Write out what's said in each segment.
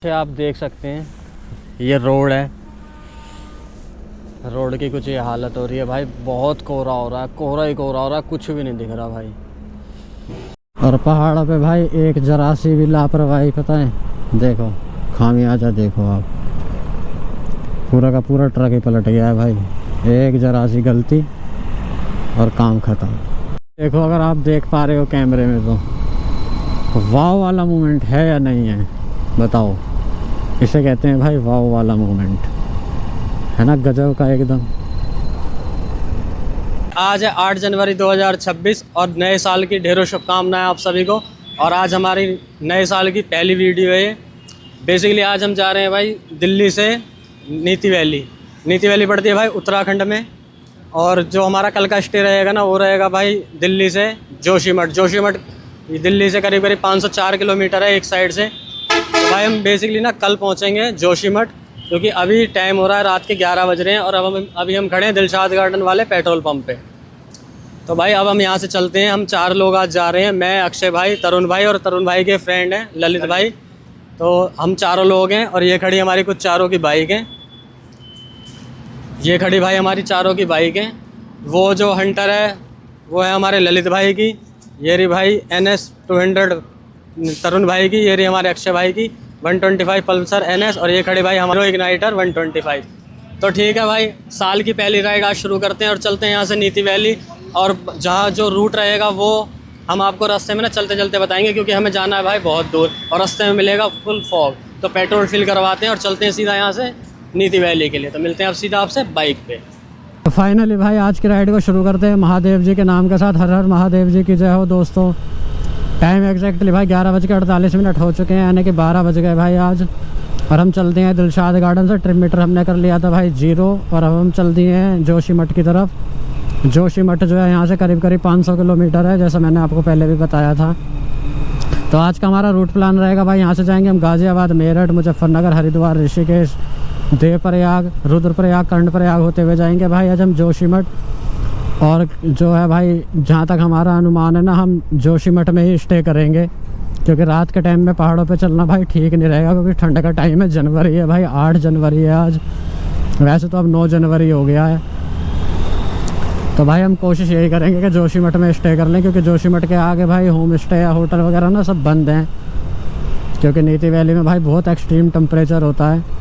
आप देख सकते हैं ये रोड है। रोड की कुछ ये हालत हो रही है भाई, बहुत कोहरा हो रहा है, कोहरा ही कोहरा हो रहा है, कुछ भी नहीं दिख रहा भाई। और पहाड़ों पे भाई एक जरा सी भी लापरवाही, पता है, देखो खामियाजा देखो आप, पूरा का पूरा ट्रक ही पलट गया है भाई, एक जरा सी गलती और काम खत्म। देखो अगर आप देख पा रहे हो कैमरे में तो वाव वाला मोमेंट है या नहीं है बताओ। इसे कहते हैं भाई वाव वाला मोमेंट, है ना, गजब का एकदम। आज है 8 जनवरी 2026 और नए साल की ढेरों शुभकामनाएं आप सभी को। और आज हमारी नए साल की पहली वीडियो है। बेसिकली आज हम जा रहे हैं भाई दिल्ली से नीति वैली। नीति वैली पड़ती है भाई उत्तराखंड में, और जो हमारा कल का स्टे रहेगा ना वो रहेगा भाई दिल्ली से जोशीमठ। जोशीमठ दिल्ली से करीब करीब 504 किलोमीटर है एक साइड से। तो भाई हम बेसिकली ना कल पहुंचेंगे जोशीमठ, क्योंकि अभी टाइम हो रहा है रात के 11 बज रहे हैं और अभी हम खड़े हैं दिलशाद गार्डन वाले पेट्रोल पंप पे। तो भाई अब हम यहाँ से चलते हैं। हम 4 लोग आज जा रहे हैं, मैं, अक्षय भाई, तरुण भाई और तरुण भाई के फ्रेंड हैं ललित भाई। तो हम चारों लोग हैं और ये खड़ी हमारी कुछ चारों की बाइक हैं। ये खड़ी भाई हमारी चारों की बाइक हैं। वो जो हंटर है वो है हमारे ललित भाई की, ये रही भाई NS 200 तरुण भाई की, ये रही हमारे अक्षय भाई की 125 पल्सर NS, और ये खड़ी भाई हमारे इग्नाइटर 125। तो ठीक है भाई, साल की पहली राइड आज शुरू करते हैं और चलते हैं यहाँ से नीति वैली। और जहाँ जो रूट रहेगा वो हम आपको रास्ते में ना चलते चलते बताएंगे, क्योंकि हमें जाना है भाई बहुत दूर और रास्ते में मिलेगा फुल फॉग। तो पेट्रोल फिल करवाते हैं और चलते हैं सीधा यहाँ से नीति वैली के लिए। तो मिलते हैं अब सीधा आपसे बाइक पे। तो फाइनली भाई आज की राइड को शुरू करते हैं महादेव जी के नाम के साथ। हर हर महादेव जी की जय हो दोस्तों। टाइम एग्जैक्टली भाई 11:48 हो चुके हैं, यानी कि 12 बज गए भाई आज। और हम चलते हैं दिलशाद गार्डन से। ट्रिप मीटर हमने कर लिया था भाई 0 और अब हम चल दिए हैं जोशीमठ की तरफ। जोशीमठ जो है यहाँ से करीब करीब 500 किलोमीटर है, जैसा मैंने आपको पहले भी बताया था। तो आज का हमारा रूट प्लान रहेगा भाई, यहाँ से जाएंगे हम गाज़ियाबाद, मेरठ, मुजफ्फरनगर, हरिद्वार, ऋषिकेश, देवप्रयाग, रुद्रप्रयाग, कर्णप्रयाग होते हुए जाएंगे भाई आज हम जोशीमठ। और जो है भाई जहाँ तक हमारा अनुमान है ना, हम जोशीमठ में ही स्टे करेंगे, क्योंकि रात के टाइम में पहाड़ों पे चलना भाई ठीक नहीं रहेगा, क्योंकि ठंड का टाइम है। जनवरी है भाई, 8 जनवरी है आज, वैसे तो अब 9 जनवरी हो गया है। तो भाई हम कोशिश यही करेंगे कि जोशीमठ में स्टे कर लें, क्योंकि जोशीमठ के आगे भाई होम स्टे या होटल वगैरह ना सब बंद हैं, क्योंकि नीति वैली में भाई बहुत एक्सट्रीम टेम्परेचर होता है।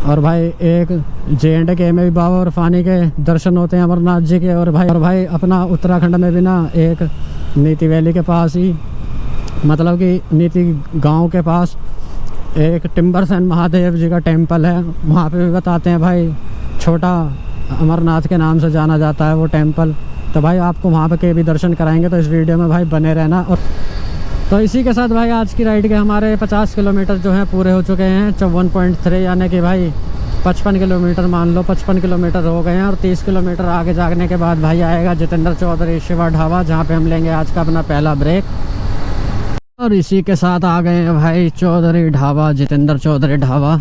और भाई एक J&K में भी बाबा बर्फानी के दर्शन होते हैं अमरनाथ जी के। और भाई अपना उत्तराखंड में भी ना एक नीति वैली के पास ही, मतलब कि नीति गांव के पास एक टिम्बर सेन महादेव जी का टेंपल है। वहाँ पे भी बताते हैं भाई छोटा अमरनाथ के नाम से जाना जाता है वो टेंपल। तो भाई आपको वहाँ पे के भी दर्शन कराएंगे, तो इस वीडियो में भाई बने रहना। और तो इसी के साथ भाई आज की राइड के हमारे 50 किलोमीटर जो हैं पूरे हो चुके हैं। 54.3 यानी कि भाई 55 किलोमीटर मान लो, 55 किलोमीटर हो गए हैं। और 30 किलोमीटर आगे जाने के बाद भाई आएगा जितेंद्र चौधरी शिवा ढाबा, जहाँ पे हम लेंगे आज का अपना पहला ब्रेक। और इसी के साथ आ गए हैं भाई चौधरी ढाबा, जितेंद्र चौधरी ढाबा।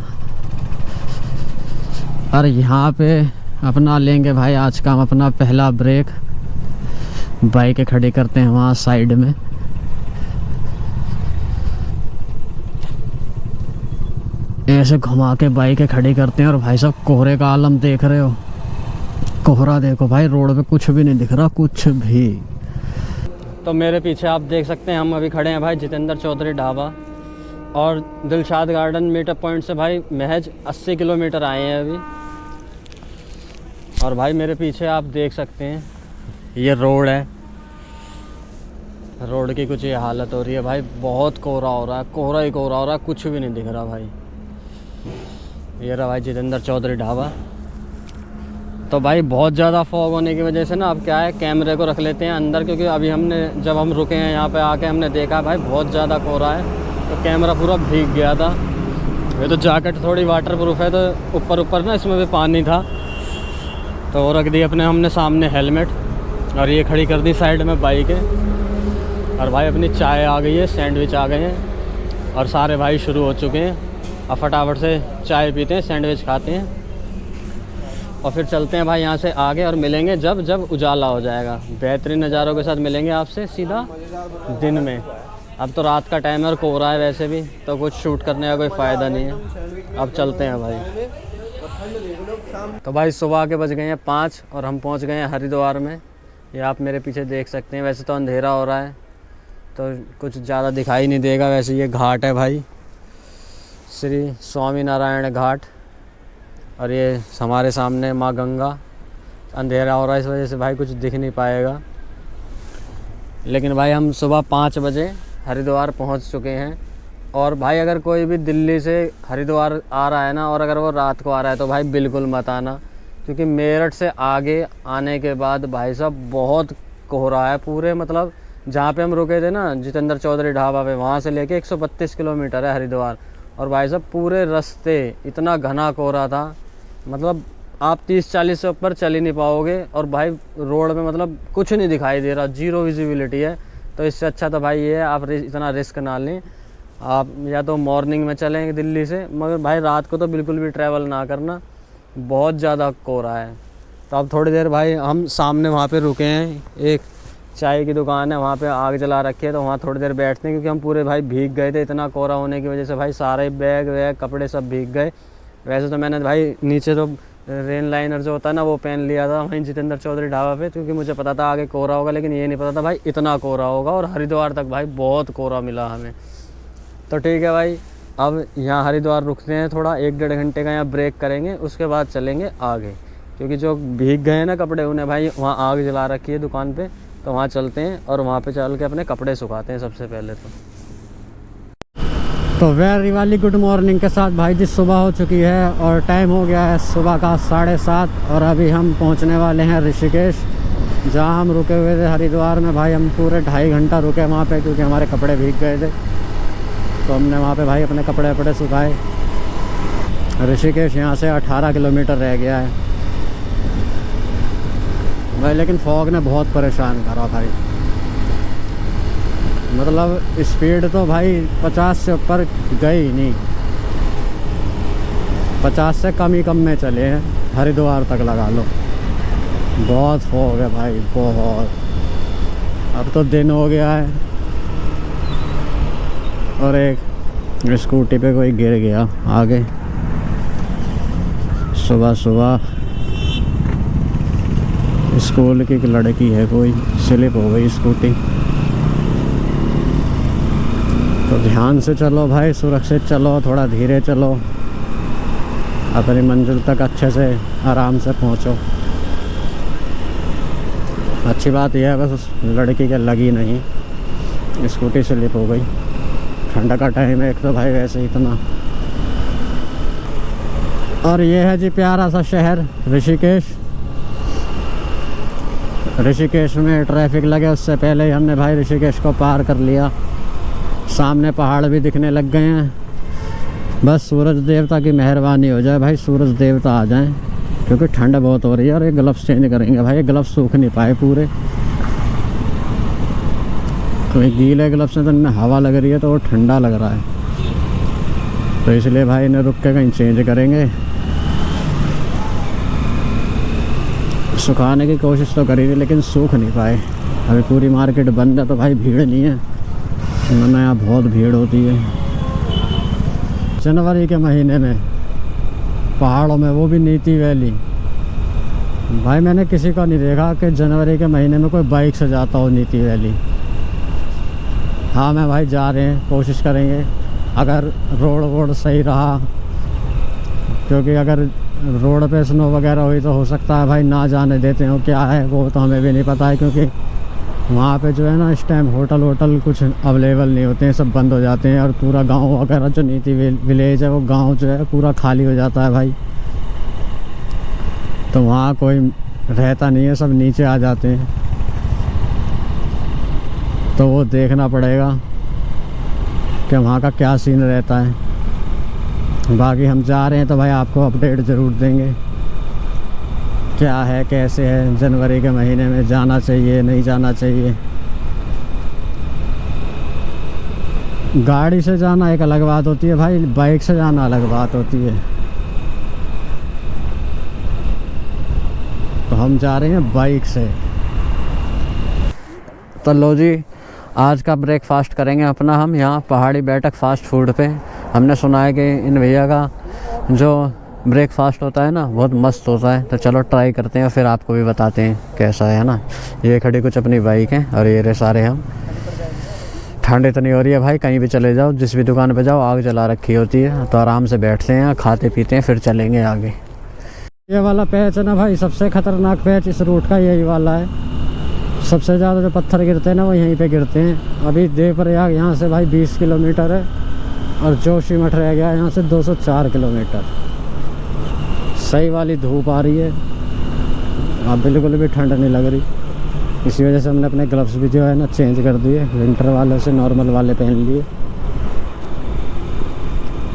और यहाँ पे अपना लेंगे भाई आज का हम अपना पहला ब्रेक। बाइक खड़ी करते हैं वहाँ साइड में। ऐसे घुमा के बाइक खड़ी करते हैं। और भाई साहब कोहरे का आलम देख रहे हो, कोहरा देखो भाई, रोड पे कुछ भी नहीं दिख रहा, कुछ भी। तो मेरे पीछे आप देख सकते हैं हम अभी खड़े हैं भाई जितेंद्र चौधरी ढाबा, और दिलशाद गार्डन मीटअप पॉइंट से भाई महज 80 किलोमीटर आए हैं अभी। और भाई मेरे पीछे आप देख सकते हैं ये रोड है। रोड की कुछ ये हालत हो रही है भाई, बहुत कोहरा हो रहा है, कोहरा ही कोहरा हो रहा है, कुछ भी नहीं दिख रहा भाई। ये रहा भाई जितेंद्र चौधरी ढाबा। तो भाई बहुत ज़्यादा फॉग होने की वजह से ना अब क्या है, कैमरे को रख लेते हैं अंदर, क्योंकि अभी हमने जब हम रुके हैं यहाँ पे आके हमने देखा भाई बहुत ज़्यादा कोहरा है, तो कैमरा पूरा भीग गया था। ये तो जैकेट थोड़ी वाटर प्रूफ है, तो ऊपर ना इसमें भी पानी था, तो रख दी अपने हमने सामने हेलमेट। और ये खड़ी कर दी साइड में बाइक है। और भाई अपनी चाय आ गई है, सैंडविच आ गए हैं, और सारे भाई शुरू हो चुके हैं। अब फटाफट से चाय पीते हैं, सैंडविच खाते हैं, और फिर चलते हैं भाई यहाँ से आगे। और मिलेंगे जब उजाला हो जाएगा, बेहतरीन नज़ारों के साथ मिलेंगे आपसे सीधा दिन में। अब तो रात का टाइम है और कोहरा है वैसे भी, तो कुछ शूट करने का कोई फ़ायदा नहीं है। अब चलते हैं भाई। तो भाई सुबह के बज गए हैं 5 और हम पहुंच गए हैं हरिद्वार में। ये आप मेरे पीछे देख सकते हैं। वैसे तो अंधेरा हो रहा है तो कुछ ज़्यादा दिखाई नहीं देगा। वैसे ये घाट है भाई, श्री स्वामी नारायण घाट, और ये हमारे सामने माँ गंगा। अंधेरा हो रहा है इस वजह से भाई कुछ दिख नहीं पाएगा, लेकिन भाई हम सुबह 5 बजे हरिद्वार पहुंच चुके हैं। और भाई अगर कोई भी दिल्ली से हरिद्वार आ रहा है ना, और अगर वो रात को आ रहा है तो भाई बिल्कुल मत आना, क्योंकि मेरठ से आगे आने के बाद भाई साहब बहुत कोहरा है पूरे। मतलब जहाँ पे हम रुके थे ना, जितेंद्र चौधरी ढाबा पे, वहाँ से लेके 132 किलोमीटर है हरिद्वार। और भाई साहब पूरे रास्ते इतना घना कोहरा था, मतलब आप 30-40 से ऊपर चल ही नहीं पाओगे। और भाई रोड में मतलब कुछ नहीं दिखाई दे रहा, जीरो विजिबिलिटी है। तो इससे अच्छा तो भाई ये है आप इतना रिस्क ना लें। आप या तो मॉर्निंग में चलेंगे दिल्ली से, मगर भाई रात को तो बिल्कुल भी ट्रैवल ना करना, बहुत ज़्यादा कोहरा है। तो अब थोड़ी देर भाई हम सामने वहाँ पे रुके हैं, एक चाय की दुकान है, वहाँ पे आग जला रखी है, तो वहाँ थोड़ी देर बैठते हैं, क्योंकि हम पूरे भाई भीग गए थे। इतना कोहरा होने की वजह से भाई सारे बैग वैग कपड़े सब भीग गए। वैसे तो मैंने भाई नीचे तो रेन लाइनर जो होता है ना वो पहन लिया था वहीं जितेंद्र चौधरी ढाबा पे, क्योंकि मुझे पता था आगे कोहरा होगा, लेकिन ये नहीं पता था भाई इतना कोहरा होगा। और हरिद्वार तक भाई बहुत कोहरा मिला हमें। तो ठीक है भाई, अब यहाँ हरिद्वार रुकते हैं, थोड़ा 1-1.5 घंटे का यहाँ ब्रेक करेंगे, उसके बाद चलेंगे आगे। क्योंकि जो भीग गए हैं ना कपड़े, उन्हें भाई वहाँ आग जला रखी है दुकान पे, तो वहाँ चलते हैं और वहाँ पे चल के अपने कपड़े सुखाते हैं सबसे पहले। तो वेरी वाली गुड मॉर्निंग के साथ भाई जी सुबह हो चुकी है और टाइम हो गया है सुबह का 7:30, और अभी हम पहुँचने वाले हैं ऋषिकेश, जहाँ हम रुके हुए थे हरिद्वार में। भाई हम पूरे 2.5 घंटा रुके वहाँ पे, क्योंकि हमारे कपड़े भीग गए थे, तो हमने वहाँ पे भाई अपने कपड़े वपड़े सुखाए। ऋषिकेश यहाँ से 18 किलोमीटर रह गया है भाई, लेकिन फॉग ने बहुत परेशान करा भाई। मतलब स्पीड तो भाई 50 से ऊपर गई नहीं, 50 से कम ही कम में चले हैं, हरिद्वार तक लगा लो। बहुत फॉग है भाई, बहुत। अब तो दिन हो गया है और एक स्कूटी पे कोई गिर गया आगे, सुबह सुबह स्कूल की एक लड़की है, कोई स्लिप हो गई स्कूटी। तो ध्यान से चलो भाई, सुरक्षित चलो, थोड़ा धीरे चलो, अपनी मंजिल तक अच्छे से आराम से पहुंचो। अच्छी बात यह है बस उस लड़की के लगी नहीं, स्कूटी स्लिप हो गई। ठंडा का टाइम है एक तो भाई वैसे इतना। और ये है जी प्यारा सा शहर ऋषिकेश। ऋषिकेश में ट्रैफिक लगे उससे पहले ही हमने भाई ऋषिकेश को पार कर लिया। सामने पहाड़ भी दिखने लग गए हैं। बस सूरज देवता की मेहरबानी हो जाए भाई, सूरज देवता आ जाएं, क्योंकि ठंड बहुत हो रही है। और ये ग्लव्स चेंज करेंगे भाई, ये ग्लव्स सूख नहीं पाए पूरे, तो गीले ग्लव्स से तो इनमें हवा लग रही है तो वो ठंडा लग रहा है, तो इसलिए भाई इन्हें रुक के कहीं चेंज करेंगे। सुखाने की कोशिश तो करी थी लेकिन सूख नहीं पाए। अभी पूरी मार्केट बंद है तो भाई भीड़ नहीं है, वरना यहाँ बहुत भीड़ होती है जनवरी के महीने में पहाड़ों में, वो भी नीति वैली। भाई मैंने किसी को नहीं देखा कि जनवरी के महीने में कोई बाइक से जाता हो नीति वैली। हाँ मैं भाई जा रहे हैं, कोशिश करेंगे अगर रोड वोड सही रहा, क्योंकि अगर रोड पे स्नो वगैरह हुई तो हो सकता है भाई ना जाने देते हो, क्या है वो तो हमें भी नहीं पता है, क्योंकि वहाँ पे जो है ना इस टाइम होटल कुछ अवेलेबल नहीं होते हैं, सब बंद हो जाते हैं। और पूरा गांव वगैरह जो नीति विलेज है वो गांव जो है पूरा खाली हो जाता है भाई, तो वहाँ कोई रहता नहीं है, सब नीचे आ जाते हैं, तो वो देखना पड़ेगा कि वहाँ का क्या सीन रहता है। बाकी हम जा रहे हैं तो भाई आपको अपडेट ज़रूर देंगे क्या है कैसे है। जनवरी के महीने में जाना चाहिए नहीं जाना चाहिए। गाड़ी से जाना एक अलग बात होती है भाई, बाइक से जाना अलग बात होती है। तो हम जा रहे हैं बाइक से। तो लो जी आज का ब्रेकफास्ट करेंगे अपना हम यहाँ पहाड़ी बैठक फास्ट फूड पे। हमने सुना है कि इन भैया का जो ब्रेकफास्ट होता है ना बहुत मस्त होता है, तो चलो ट्राई करते हैं फिर आपको भी बताते हैं कैसा है ना। ये खड़ी कुछ अपनी बाइक है और ये रहे सारे हम। ठंड इतनी हो रही है भाई, कहीं भी चले जाओ, जिस भी दुकान पे जाओ आग जला रखी होती है, तो आराम से बैठते हैं खाते पीते हैं फिर चलेंगे आगे। ये वाला पैच है ना भाई, सबसे ख़तरनाक पैच इस रूट का यही वाला है। सबसे ज़्यादा जो पत्थर गिरते हैं ना वो यहीं पे गिरते हैं। अभी देवप्रयाग यहाँ से भाई 20 किलोमीटर है और जोशीमठ रह गया यहाँ से 204 किलोमीटर। सही वाली धूप आ रही है, अब बिल्कुल भी ठंड नहीं लग रही। इसी वजह से हमने अपने ग्लव्स भी जो है ना चेंज कर दिए, विंटर वाले से नॉर्मल वाले पहन लिए।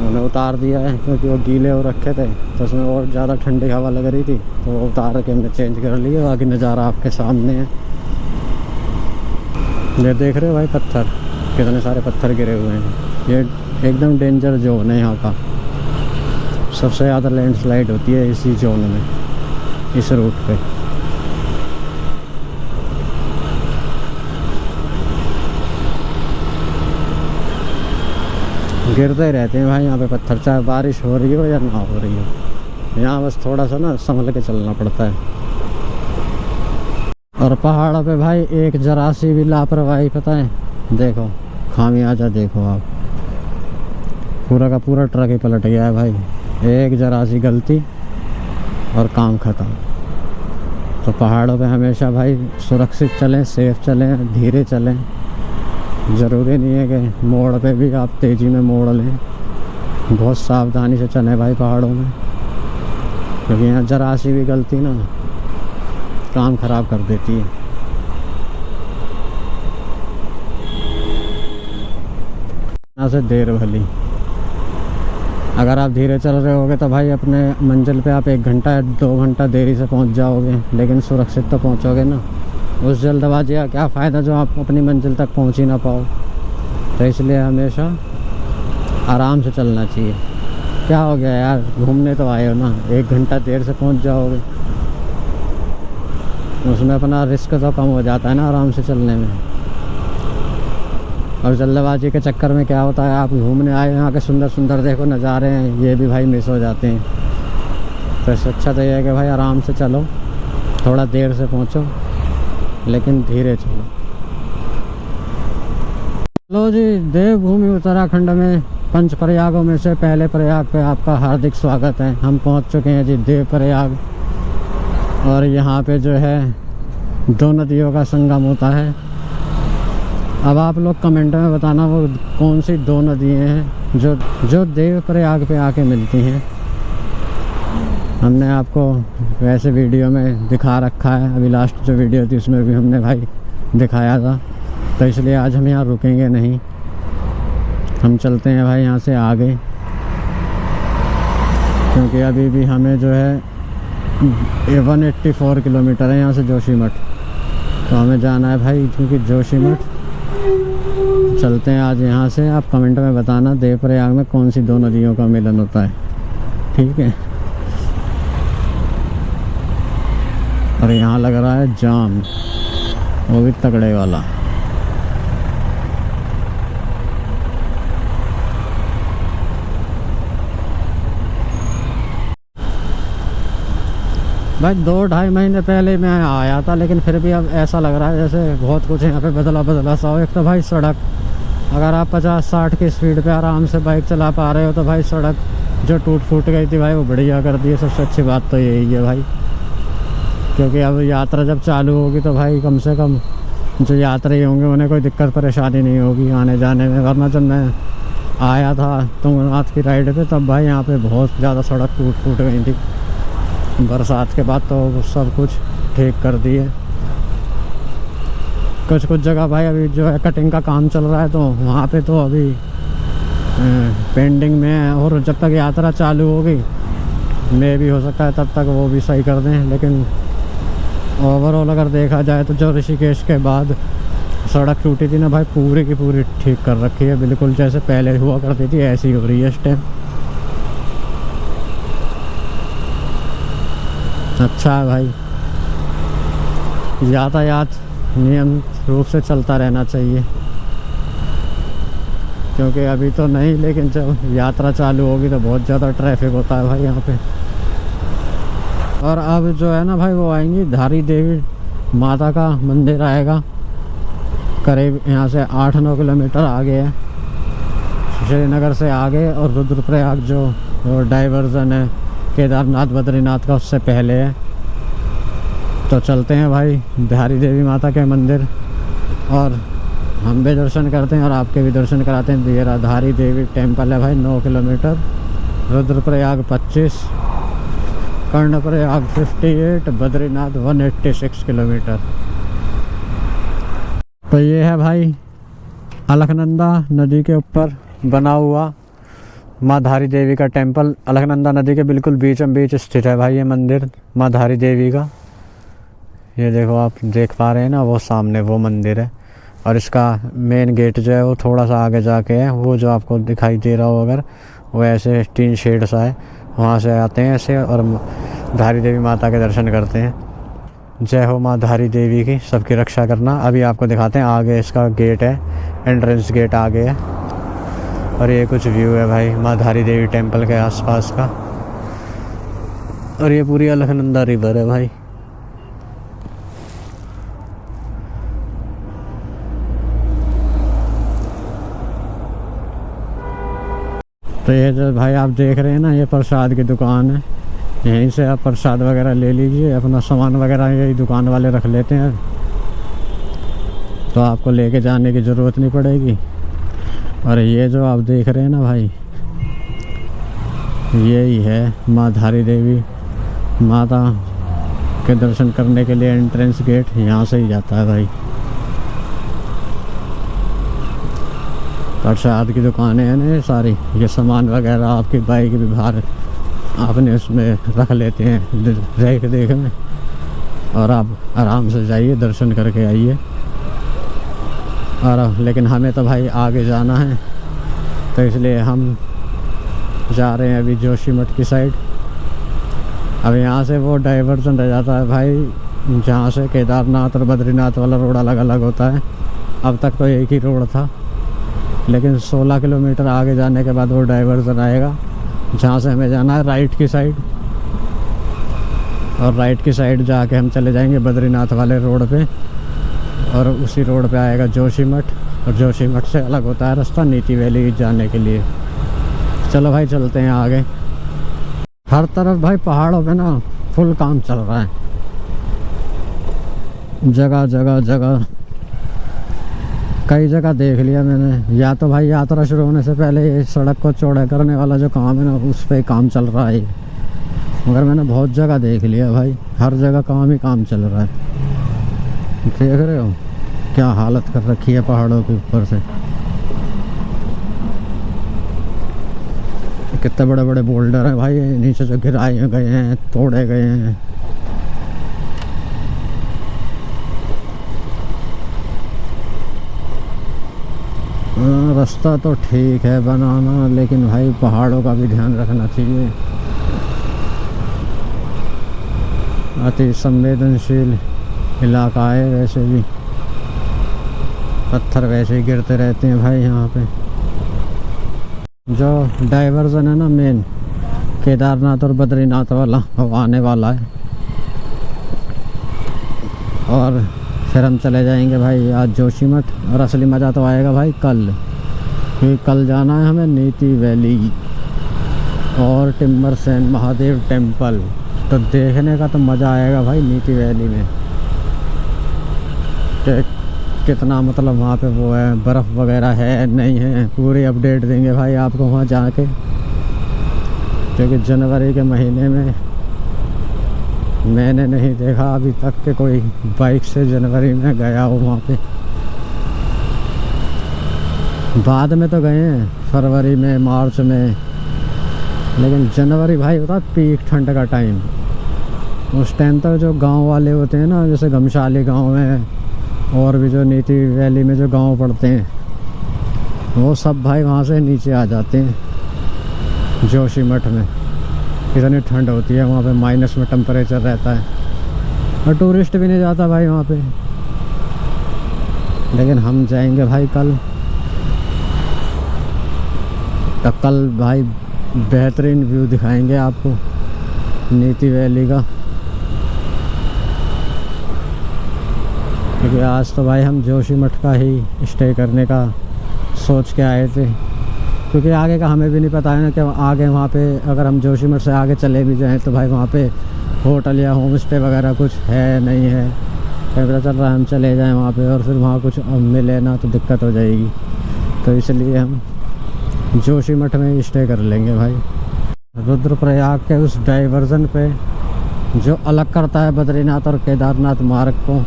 उन्हें उतार दिया है क्योंकि वो गीले हो रखे थे, तो उसमें और ज़्यादा ठंडी हवा लग रही थी, तो वो उतार के हमने चेंज कर लिए। बाकी नज़ारा आपके सामने है, ये देख रहे हो भाई पत्थर, कितने सारे पत्थर गिरे हुए हैं। ये एकदम डेंजर जोन है यहाँ का, सबसे ज़्यादा लैंडस्लाइड होती है इसी जोन में, इस रूट पे। गिरते रहते हैं भाई यहाँ पे पत्थर, चाहे बारिश हो रही हो या ना हो रही हो। यहाँ बस थोड़ा सा ना संभल के चलना पड़ता है। और पहाड़ों पे भाई एक जरा सी भी लापरवाही, पता है, देखो खामियाजा देखो आप, पूरा का पूरा ट्रक ही पलट गया है भाई। एक जरा सी गलती और काम ख़त्म। तो पहाड़ों पे हमेशा भाई सुरक्षित चलें, सेफ चलें, धीरे चलें। ज़रूरी नहीं है कि मोड़ पे भी आप तेज़ी में मोड़ लें, बहुत सावधानी से चलें भाई पहाड़ों में, क्योंकि यहाँ जरा सी भी गलती ना काम ख़राब कर देती है। यहाँ से देर भली, अगर आप धीरे चल रहे होगे तो भाई अपने मंजिल पे आप 1 घंटा 2 घंटा देरी से पहुँच जाओगे, लेकिन सुरक्षित तो पहुँचोगे ना। उस जल्दबाजी का क्या फ़ायदा जो आप अपनी मंजिल तक पहुँच ही ना पाओ। तो इसलिए हमेशा आराम से चलना चाहिए। क्या हो गया यार, घूमने तो आए हो ना, 1 घंटा देर से पहुँच जाओगे, उसमें अपना रिस्क तो कम हो जाता है ना आराम से चलने में। और जल्दबाजी के चक्कर में क्या होता है, आप घूमने आए यहाँ के सुंदर सुंदर देखो नज़ारे हैं, ये भी भाई मिस हो जाते हैं। तो इससे अच्छा तो ये है कि भाई आराम से चलो, थोड़ा देर से पहुँचो लेकिन धीरे चलो। लो जी, देवभूमि उत्तराखंड में पंच प्रयागों में से पहले प्रयाग पे आपका हार्दिक स्वागत है। हम पहुंच चुके हैं जी देवप्रयाग, और यहाँ पे जो है 2 नदियों का संगम होता है। अब आप लोग कमेंट में बताना वो कौन सी 2 नदियाँ हैं जो देवप्रयाग पे आके मिलती हैं। हमने आपको वैसे वीडियो में दिखा रखा है, अभी लास्ट जो वीडियो थी उसमें भी हमने भाई दिखाया था, तो इसलिए आज हम यहाँ रुकेंगे नहीं, हम चलते हैं भाई यहाँ से आगे, क्योंकि अभी भी हमें जो है 184 किलोमीटर है यहाँ से जोशीमठ, तो हमें जाना है भाई क्योंकि जोशीमठ। चलते हैं आज यहाँ से। आप कमेंट में बताना देवप्रयाग में कौन सी 2 नदियों का मिलन होता है, ठीक है। और यहाँ लग रहा है जाम, वो भी तगड़े वाला। भाई 2-2.5 महीने पहले मैं आया था, लेकिन फिर भी अब ऐसा लग रहा है जैसे बहुत कुछ यहाँ पे बदला सा हो। एक तो भाई सड़क, अगर आप 50-60 की स्पीड पे आराम से बाइक चला पा रहे हो, तो भाई सड़क जो टूट फूट गई थी भाई वो बढ़िया कर दी है। सबसे अच्छी बात तो यही है भाई, क्योंकि अब यात्रा जब चालू होगी तो भाई कम से कम जो यात्री होंगे उन्हें कोई दिक्कत परेशानी नहीं होगी आने जाने में। वरना जब मैं आया था तुंगनाथ की राइड पे, तब भाई यहाँ पे बहुत ज़्यादा सड़क टूट फूट गई थी। बरसात के बाद तो सब कुछ ठीक कर दिए। कुछ जगह भाई अभी जो है कटिंग का काम चल रहा है, तो वहाँ पे तो अभी पेंडिंग में है, और जब तक यात्रा चालू होगी मे भी हो सकता है तब तक वो भी सही कर दें। लेकिन ओवरऑल अगर देखा जाए तो जो ऋषिकेश के बाद सड़क टूटी थी ना भाई, पूरी की पूरी ठीक कर रखी है, बिल्कुल जैसे पहले हुआ करती थी ऐसी हो रही है इस टाइम। अच्छा है भाई, यातायात नियमित रूप से चलता रहना चाहिए। क्योंकि अभी तो नहीं, लेकिन जब यात्रा चालू होगी तो बहुत ज़्यादा ट्रैफिक होता है भाई यहाँ पे। और अब जो है ना भाई वो आएंगी धारी देवी माता का मंदिर आएगा, करीब यहाँ से 8-9 किलोमीटर आगे है श्रीनगर से आगे। और रुद्रप्रयाग जो डाइवर्जन है केदारनाथ बद्रीनाथ का उससे पहले है। तो चलते हैं भाई धारी देवी माता के मंदिर और हम भी दर्शन करते हैं और आपके भी दर्शन कराते हैं। ये धारी देवी टेम्पल है भाई 9 किलोमीटर, रुद्रप्रयाग 25, कर्णप्रयाग 58, बद्रीनाथ 186 किलोमीटर। तो ये है भाई अलकनंदा नदी के ऊपर बना हुआ माँ धारी देवी का टेम्पल। अलकनंदा नदी के बिल्कुल बीचों बीच स्थित है भाई ये मंदिर माँ धारी देवी का। ये देखो आप देख पा रहे हैं ना, वो सामने वो मंदिर है। और इसका मेन गेट जो है वो थोड़ा सा आगे जाके है, वो जो आपको दिखाई दे रहा हो अगर, वो ऐसे टीन शेड सा है, वहाँ से आते हैं ऐसे और धारी देवी माता के दर्शन करते हैं। जय हो माँ धारी देवी की, सबकी रक्षा करना। अभी आपको दिखाते हैं आगे इसका गेट है, एंट्रेंस गेट आगे है। और ये कुछ व्यू है भाई माँ धारी देवी टेम्पल के आसपास का। और ये पूरी अलकनंदा रिवर है भाई। तो ये जो भाई आप देख रहे हैं ना, ये प्रसाद की दुकान है। यहीं से आप प्रसाद वगैरह ले लीजिए, अपना सामान वगैरह यही दुकान वाले रख लेते हैं, तो आपको लेके जाने की ज़रूरत नहीं पड़ेगी। और ये जो आप देख रहे हैं ना भाई, यही है माँ धारी देवी माता के दर्शन करने के लिए एंट्रेंस गेट, यहाँ से ही जाता है भाई। प्रसाद की दुकानें हैं ना ये सारी, ये सामान वगैरह आपकी बाइक भी बाहर आपने उसमें रख लेते हैं देख देख में, और आप आराम से जाइए दर्शन करके आइए। और लेकिन हमें तो भाई आगे जाना है, तो इसलिए हम जा रहे हैं अभी जोशीमठ की साइड। अब यहाँ से वो डाइवर्जन रह जाता है भाई, जहाँ से केदारनाथ और बद्रीनाथ वाला रोड अलग अलग होता है। अब तक तो एक ही रोड था, लेकिन 16 किलोमीटर आगे जाने के बाद वो डाइवर्जन आएगा, जहाँ से हमें जाना है राइट की साइड। और राइट की साइड जाके हम चले जाएंगे बद्रीनाथ वाले रोड पे, और उसी रोड पे आएगा जोशीमठ, और जोशीमठ से अलग होता है रास्ता नीति वैली जाने के लिए। चलो भाई चलते हैं आगे। हर तरफ भाई पहाड़ों पे ना फुल काम चल रहा है, जगह जगह जगह कई जगह देख लिया मैंने। या तो भाई यात्रा शुरू होने से पहले सड़क को चौड़ा करने वाला जो काम है ना, उस पर काम चल रहा है, मगर मैंने बहुत जगह देख लिया भाई, हर जगह काम ही काम चल रहा है। देख रहे हो क्या हालत कर रखी है पहाड़ों के ऊपर से, कितने बड़े बड़े बोल्डर हैं भाई नीचे से गिराए गए हैं, तोड़े गए हैं। रास्ता तो ठीक है बनाना, लेकिन भाई पहाड़ों का भी ध्यान रखना चाहिए। अति संवेदनशील इलाका है, वैसे भी पत्थर वैसे ही गिरते रहते हैं भाई यहाँ पे। जो डाइवर्जन है ना मेन केदारनाथ और बद्रीनाथ वाला, वो आने वाला है। और फिर हम चले जाएंगे भाई आज जोशीमठ, और असली मज़ा तो आएगा भाई कल, क्योंकि कल जाना है हमें नीति वैली और टिम्बर सेन महादेव टेम्पल। तो देखने का तो मज़ा आएगा भाई नीति वैली में, कितना मतलब वहाँ पे वो है, बर्फ़ वगैरह है नहीं है, पूरी अपडेट देंगे भाई आपको वहाँ जाके। क्योंकि जनवरी के महीने में मैंने नहीं देखा अभी तक कि कोई बाइक से जनवरी में गया हो वहाँ पे। बाद में तो गए हैं फरवरी में, मार्च में, लेकिन जनवरी भाई होता पीक ठंड का टाइम। उस टाइम तक जो गांव वाले होते हैं ना, जैसे घमशाली गांव में और भी जो नीति वैली में जो गांव पड़ते हैं, वो सब भाई वहाँ से नीचे आ जाते हैं जोशीमठ में। इतनी ठंड होती है वहाँ पे, माइनस में टेम्परेचर रहता है, और टूरिस्ट भी नहीं जाता भाई वहाँ पे। लेकिन हम जाएंगे भाई कल, तो कल भाई बेहतरीन व्यू दिखाएंगे आपको नीति वैली का, क्योंकि आज तो भाई हम जोशीमठ का ही स्टे करने का सोच के आए थे, क्योंकि आगे का हमें भी नहीं पता है ना कि आगे वहाँ पे अगर हम जोशीमठ से आगे चले भी जाएं तो भाई वहाँ पे होटल या होम स्टे वगैरह कुछ है नहीं है, कहीं पता चल रहा है हम चले जाएं वहाँ पे और फिर वहाँ कुछ मिले ना तो दिक्कत हो जाएगी। तो इसलिए हम जोशीमठ में ही स्टे कर लेंगे भाई। रुद्रप्रयाग के उस डाइवर्जन पे जो अलग करता है बद्रीनाथ और केदारनाथ मार्ग को,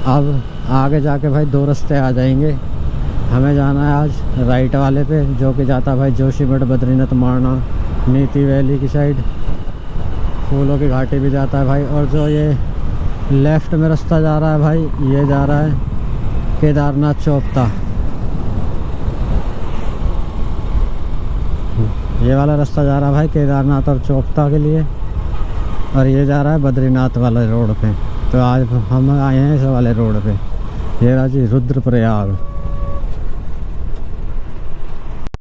अब आगे जाके भाई 2 रास्ते आ जाएंगे। हमें जाना है आज राइट वाले पे जो कि जाता है भाई जोशीमठ, बद्रीनाथ, मारना, नीति वैली की साइड, फूलों की घाटी भी जाता है भाई। और जो ये लेफ़्ट में रास्ता जा रहा है भाई, ये जा रहा है केदारनाथ चौपता। ये वाला रास्ता जा रहा है भाई केदारनाथ और चौपता के लिए, और ये जा रहा है बद्रीनाथ वाले रोड पे। तो आज हम आए हैं इस वाले रोड पे, ये रहा जी रुद्रप्रयाग।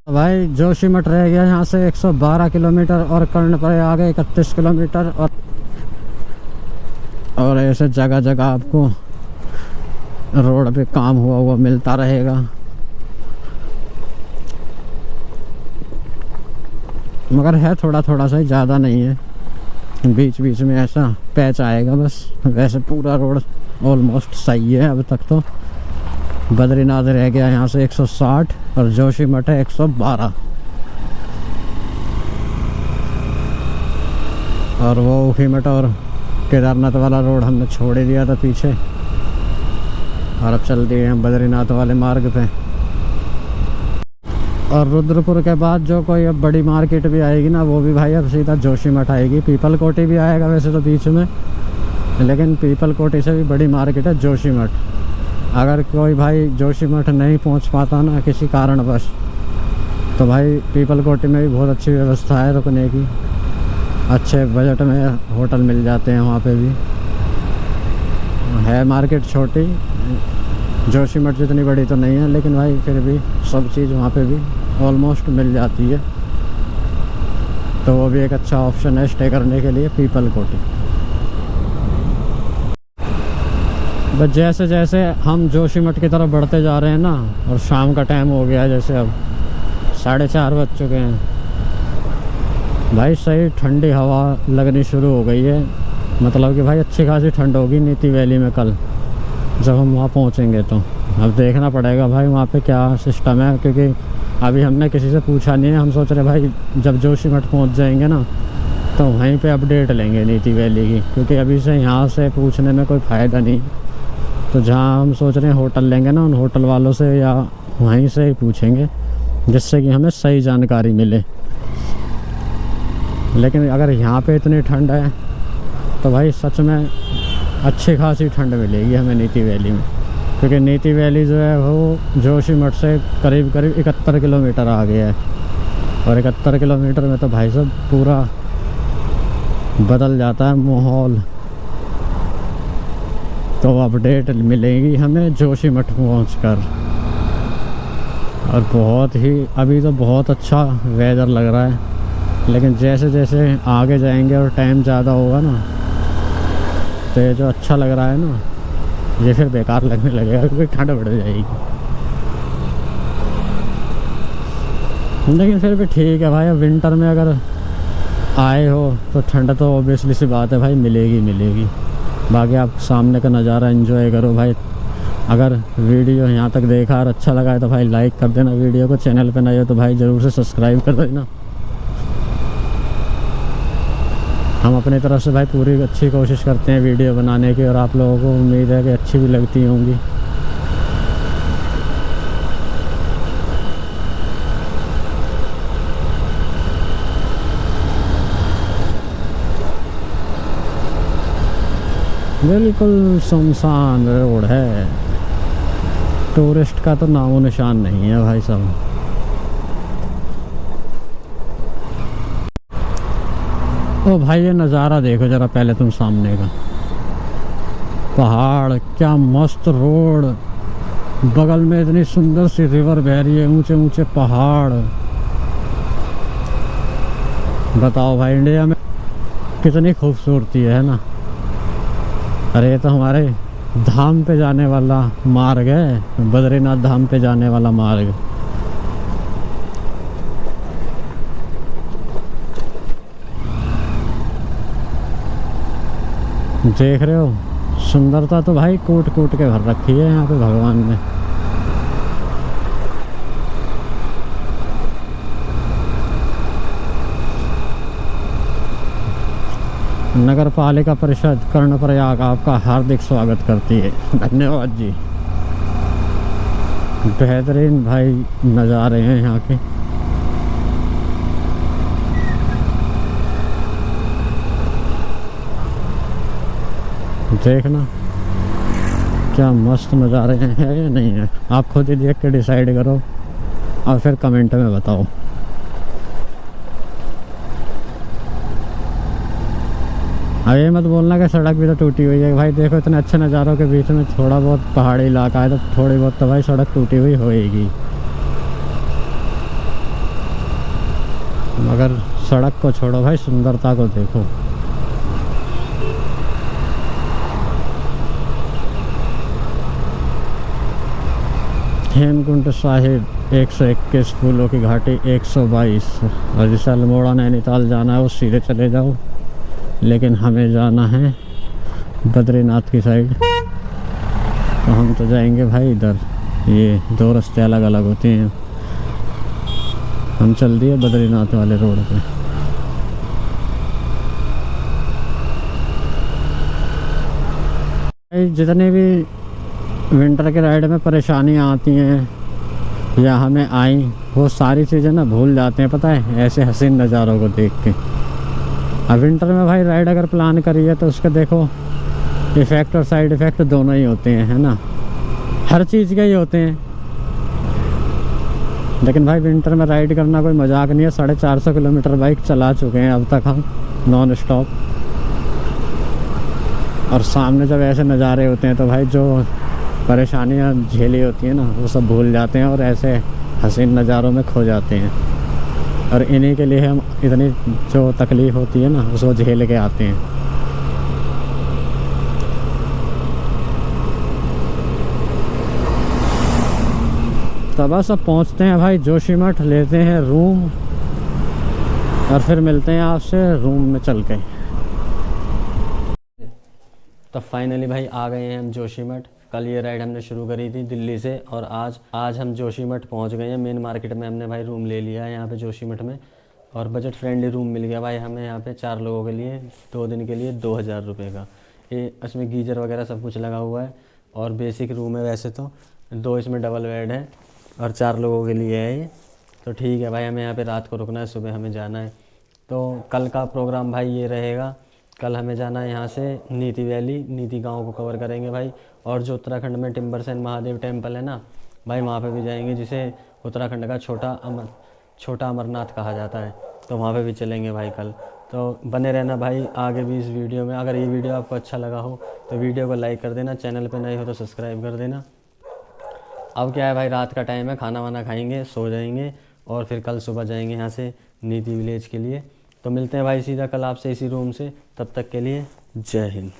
भाई जोशीमठ रह गया यहाँ से 112 किलोमीटर और कर्णप्रयाग 31 किलोमीटर, और ऐसे जगह जगह आपको रोड पे काम हुआ मिलता रहेगा। मगर है थोड़ा थोड़ा सा ही, ज़्यादा नहीं है, बीच बीच में ऐसा पैच आएगा बस। वैसे पूरा रोड ऑलमोस्ट सही है अब तक। तो बद्रीनाथ रह गया यहाँ से 160 और जोशीमठ है 112, और वो ऊखीमठ और केदारनाथ वाला रोड हमने छोड़ ही दिया था पीछे, और अब चल दिए हम बद्रीनाथ वाले मार्ग पे। और रुद्रपुर के बाद जो कोई अब बड़ी मार्केट भी आएगी ना, वो भी भाई अब सीधा जोशीमठ आएगी। पीपल कोटी भी आएगा वैसे तो बीच में, लेकिन पीपल कोटी से भी बड़ी मार्केट है जोशीमठ। अगर कोई भाई जोशीमठ नहीं पहुंच पाता ना किसी कारणवश, तो भाई पीपल कोटी में भी बहुत अच्छी व्यवस्था है रुकने की, अच्छे बजट में होटल मिल जाते हैं वहाँ पे भी। है मार्केट छोटी, जोशीमठ जितनी बड़ी तो नहीं है, लेकिन भाई फिर भी सब चीज़ वहाँ पे भी ऑलमोस्ट मिल जाती है। तो वो भी एक अच्छा ऑप्शन है स्टे करने के लिए, पीपल कोटी। बस जैसे जैसे हम जोशीमठ की तरफ बढ़ते जा रहे हैं ना, और शाम का टाइम हो गया है, जैसे अब 4:30 बज चुके हैं भाई, सही ठंडी हवा लगनी शुरू हो गई है। मतलब कि भाई अच्छी खासी ठंड होगी नीति वैली में कल जब हम वहाँ पहुँचेंगे। तो अब देखना पड़ेगा भाई वहाँ पे क्या सिस्टम है, क्योंकि अभी हमने किसी से पूछा नहीं है। हम सोच रहे भाई जब जोशीमठ पहुँच जाएंगे ना तो वहीं पे अपडेट लेंगे नीति वैली की, क्योंकि अभी से यहाँ से पूछने में कोई फ़ायदा नहीं। तो जहाँ हम सोच रहे हैं होटल लेंगे ना, उन होटल वालों से या वहीं से ही पूछेंगे, जिससे कि हमें सही जानकारी मिले। लेकिन अगर यहाँ पे इतनी ठंड है तो भाई सच में अच्छी खासी ठंड मिलेगी हमें नीति वैली में, क्योंकि नीति वैली जो है वो जोशीमठ से करीब 71 किलोमीटर आ गया है, और 71 किलोमीटर में तो भाई साहब पूरा बदल जाता है माहौल। तो अपडेट मिलेगी हमें जोशीमठ पहुंचकर। और बहुत ही अभी तो बहुत अच्छा वेदर लग रहा है, लेकिन जैसे जैसे आगे जाएंगे और टाइम ज़्यादा होगा ना, तो ये जो अच्छा लग रहा है ना, ये फिर बेकार लगने लगेगा, क्योंकि ठंड बढ़ जाएगी। लेकिन फिर भी ठीक है भाई, अब विंटर में अगर आए हो तो ठंड तो ऑब्वियसली सी बात है भाई मिलेगी। बाकी आप सामने का नज़ारा एंजॉय करो भाई। अगर वीडियो यहाँ तक देखा और अच्छा लगा है तो भाई लाइक कर देना वीडियो को। चैनल पे नए हो तो भाई ज़रूर से सब्सक्राइब कर देना। हम अपनी तरफ से भाई पूरी अच्छी कोशिश करते हैं वीडियो बनाने की, और आप लोगों को उम्मीद है कि अच्छी भी लगती होंगी। बिल्कुल सुनसान रोड है, टूरिस्ट का तो नामो निशान नहीं है भाई साहब। ओ भाई ये नज़ारा देखो ज़रा पहले तुम सामने का, पहाड़, क्या मस्त रोड, बगल में इतनी सुंदर सी रिवर बह रही है, ऊंचे ऊंचे पहाड़, बताओ भाई इंडिया में कितनी खूबसूरती है ना। अरे ये तो हमारे धाम पे जाने वाला मार्ग है, बद्रीनाथ धाम पे जाने वाला मार्ग। देख रहे हो, सुंदरता तो भाई कूट कूट के भर रखी है यहाँ पे भगवान ने। नगर पालिका परिषद कर्णप्रयाग आपका हार्दिक स्वागत करती है। धन्यवाद जी। बेहतरीन भाई नज़ारे हैं यहाँ के। देखना क्या मस्त नज़ारे हैं या नहीं है, आप खुद ही देख के डिसाइड करो और फिर कमेंट में बताओ। ये मत बोलना कि सड़क भी तो टूटी हुई है। भाई देखो इतने अच्छे नज़ारों के बीच में थोड़ा बहुत पहाड़ी इलाका है तो थोड़ी बहुत तो भाई सड़क टूटी हुई होएगी, मगर सड़क को छोड़ो भाई, सुंदरता को देखो। हेमकुंड साहिब 121, फूलों की घाटी 122। और जैसे अल्मोड़ा नैनीताल जाना है वो सीधे चले जाओ, लेकिन हमें जाना है बद्रीनाथ की साइड, तो हम तो जाएंगे भाई इधर। ये दो रास्ते अलग अलग होते हैं, हम चल दिए बद्रीनाथ वाले रोड पे। भाई जितने भी विंटर के राइड में परेशानियाँ आती हैं या हमें आई, वो सारी चीज़ें ना भूल जाते हैं, पता है, ऐसे हसीन नज़ारों को देख के। अब विंटर में भाई राइड अगर प्लान करी है तो उसका देखो इफ़ेक्ट और साइड इफ़ेक्ट दोनों ही होते हैं, है ना, हर चीज़ के ही होते हैं। लेकिन भाई विंटर में राइड करना कोई मजाक नहीं है। 450 किलोमीटर बाइक चला चुके हैं अब तक हम नॉन स्टॉप, और सामने जब ऐसे नज़ारे होते हैं तो भाई जो परेशानियाँ झेली होती हैं ना वो सब भूल जाते हैं और ऐसे हसीन नज़ारों में खो जाते हैं। और इन्हीं के लिए हम इतनी जो तकलीफ़ होती है ना उसको झेल के आते हैं। तो बस अब पहुंचते हैं भाई जोशीमठ, लेते हैं रूम और फिर मिलते हैं आपसे रूम में चल के। तो फाइनली भाई आ गए हैं हम जोशीमठ। कल ये राइड हमने शुरू करी थी दिल्ली से और आज हम जोशीमठ पहुंच गए हैं। मेन मार्केट में हमने भाई रूम ले लिया है यहाँ पे जोशीमठ में, और बजट फ्रेंडली रूम मिल गया भाई हमें यहाँ पे 4 लोगों के लिए 2 दिन के लिए 2000 रुपये का। ये इसमें गीजर वगैरह सब कुछ लगा हुआ है और बेसिक रूम है वैसे तो। 2 इसमें डबल बेड है और 4 लोगों के लिए है ये। तो ठीक है भाई, हमें यहाँ पे रात को रुकना है, सुबह हमें जाना है। तो कल का प्रोग्राम भाई ये रहेगा, कल हमें जाना है यहाँ से नीति वैली, नीति गांव को कवर करेंगे भाई। और जो उत्तराखंड में टिम्बरसैन महादेव टेम्पल है ना भाई, वहाँ पे भी जाएंगे, जिसे उत्तराखंड का छोटा अमरनाथ कहा जाता है, तो वहाँ पे भी चलेंगे भाई कल। तो बने रहना भाई आगे भी इस वीडियो में। अगर ये वीडियो आपको अच्छा लगा हो तो वीडियो को लाइक कर देना, चैनल पे नए हो तो सब्सक्राइब कर देना। अब क्या है भाई, रात का टाइम है, खाना वाना खाएंगे, सो जाएंगे और फिर कल सुबह जाएंगे यहाँ से नीति विलेज के लिए। तो मिलते हैं भाई सीधा कल आपसे इसी रूम से, तब तक के लिए जय हिंद।